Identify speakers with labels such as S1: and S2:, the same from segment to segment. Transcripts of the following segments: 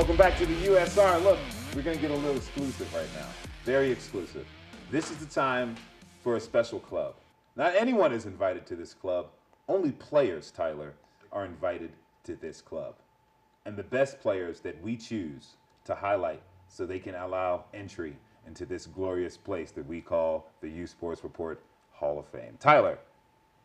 S1: Welcome back to the USR. Look, we're going to get a little exclusive right now. Very exclusive. This is the time for a special club. Not anyone is invited to this club. Only players, Tyler, are invited to this club. And the best players that we choose to highlight so they can allow entry into this glorious place that we call the U Sports Report Hall of Fame. Tyler,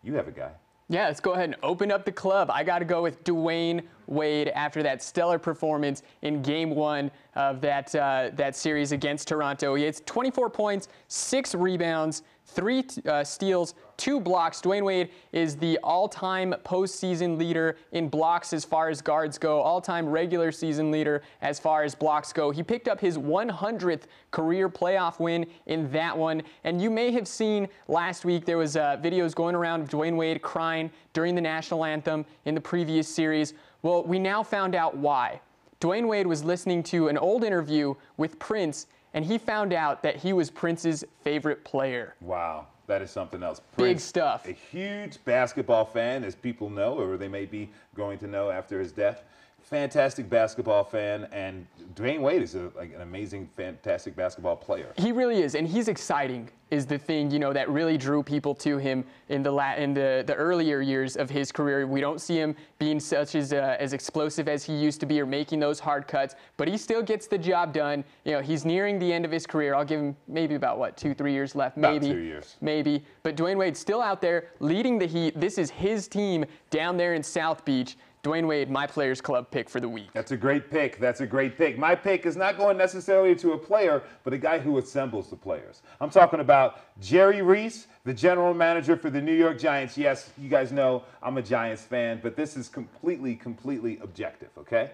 S1: you have a guy.
S2: Yeah, let's go ahead and open up the club. I got to go with Dwyane Wade after that stellar performance in Game 1 of that series against Toronto. He has 24 points, 6 rebounds, 3 steals, 2 blocks. Dwyane Wade is the all-time postseason leader in blocks as far as guards go, all-time regular season leader as far as blocks go. He picked up his 100th career playoff win in that one. And you may have seen last week there was videos going around of Dwyane Wade crying during the national anthem in the previous series. Well, we now found out why. Dwyane Wade was listening to an old interview with Prince, and he found out that he was Prince's favorite player.
S1: Wow, that is something else.
S2: Big stuff.
S1: A huge basketball fan, as people know, or they may be going to know after his death. Fantastic basketball fan, and Dwyane Wade is like an amazing, fantastic basketball player.
S2: He really is, and he's exciting is the thing, you know, that really drew people to him in the earlier years of his career. We don't see him being such as explosive as he used to be or making those hard cuts, but he still gets the job done. You know, he's nearing the end of his career. I'll give him maybe about, what, 2-3 years left? Maybe.
S1: About 2 years.
S2: Maybe. But Dwyane Wade's still out there leading the Heat. This is his team down there in South Beach. Dwyane Wade, my Players Club pick for the week.
S1: That's a great pick. That's a great pick. My pick is not going necessarily to a player, but a guy who assembles the players. I'm talking about Jerry Reese, the general manager for the New York Giants. Yes, you guys know I'm a Giants fan, but this is completely objective, okay?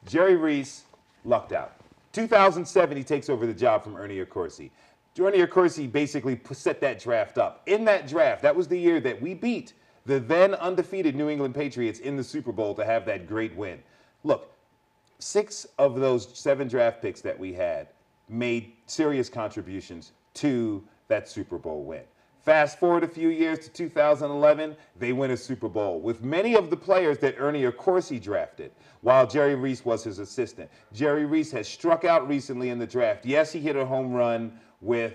S1: Jerry Reese lucked out. 2007, he takes over the job from Ernie Accorsi. Ernie Accorsi basically set that draft up. In that draft, that was the year that we beat the then undefeated New England Patriots in the Super Bowl to have that great win. Look, 6 of those 7 draft picks that we had made serious contributions to that Super Bowl win. Fast forward a few years to 2011, they win a Super Bowl with many of the players that Ernie Accorsi drafted while Jerry Reese was his assistant. Jerry Reese has struck out recently in the draft. Yes, he hit a home run with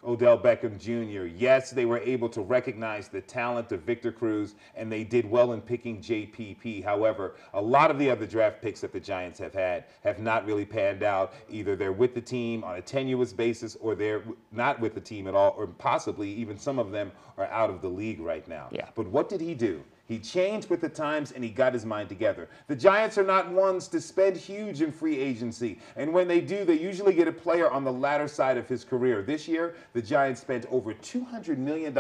S1: Odell Beckham Jr. Yes, they were able to recognize the talent of Victor Cruz, and they did well in picking JPP. However, a lot of the other draft picks that the Giants have had have not really panned out. Either they're with the team on a tenuous basis, or they're not with the team at all, or possibly even some of them are out of the league right now.
S2: Yeah.
S1: But what did he do? He changed with the times, and he got his mind together. The Giants are not ones to spend huge in free agency, and when they do, they usually get a player on the latter side of his career. This year, the Giants spent over $200 million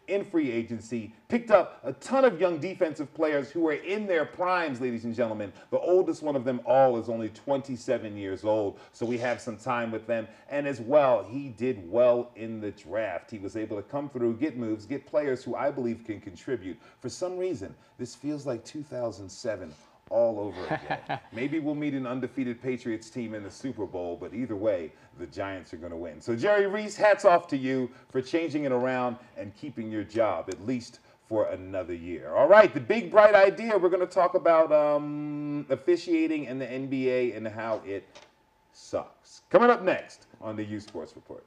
S1: in free agency, picked up a ton of young defensive players who are in their primes, ladies and gentlemen. The oldest one of them all is only 27 years old, so we have some time with them. And as well, he did well in the draft. He was able to come through, get moves, get players who I believe can contribute. For some reason, this feels like 2007 all over again. Maybe we'll meet an undefeated Patriots team in the Super Bowl, but either way, the Giants are going to win. So Jerry Reese, hats off to you for changing it around and keeping your job, at least for another year. All right, the big bright idea, we're going to talk about officiating in the NBA and how it sucks. Coming up next on the U Sports Report.